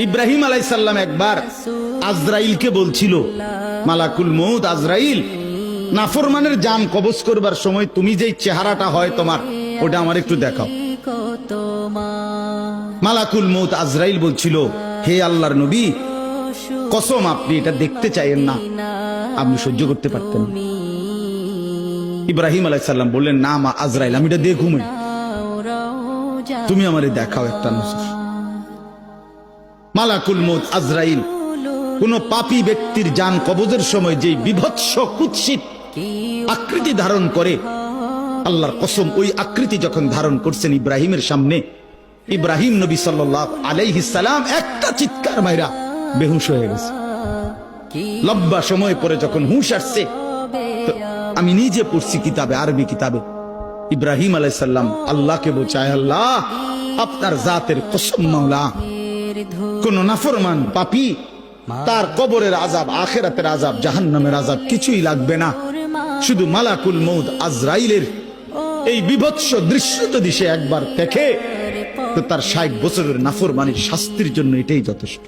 ইব্রাহিম আলাইহিস সালাম একবার আজরাইলকে বলছিল, মালাকুল মউত আজরাইল, নাফরমানের জান কবজ করবার সময় তুমি যেই চেহারাটা হয় তোমার, ওটা আমার একটু দেখাও। মালাকুল মউত আজরাইল বলছিল, হে আল্লাহর নবী, কসম আপনি এটা দেখতে চাইেন না, আপনি সহ্য করতে পারতেন। ইব্রাহিম আলাইহিস সালাম বললেন, না মা আজরাইল, আমি এটা দেখুমই, তুমি আমারে দেখাও একটা নজর। মালাকুল মউত আজরাইল কোন পাপী ব্যক্তির জান কবজের সময় যে বিভৎস কুৎসিত আকৃতি ধারণ করে, আল্লাহর কসম ওই আকৃতি যখন ধারণ করছেন ইব্রাহিমের সামনে, ইব্রাহিম নবী সাল্লাল্লাহু আলাইহি সাল্লাম একটা চিৎকার মাইরা বেহুশ হয়ে গেছে। লম্বা সময় পরে যখন হুঁশ আসছে, আমি নিজে পড়ছি কিতাবে, আরবি কিতাবে, ইব্রাহিম আলাইহিস সালাম আল্লাহকে বলছে, আল্লাহ আপনার জাতের কসম মাওলা, কোন নাফরমান পাপী তার কবরের আযাব, আখিরাতের আযাব, জাহান্নামের আযাব কিছুই লাগবে না, শুধু মালাকুল মউত আজরাইলের এই বিভৎস দৃশ্য যদি সে একবার দেখে, তো তার ৬০ বছরের নাফরমানির শাস্তির জন্য এটাই যথেষ্ট।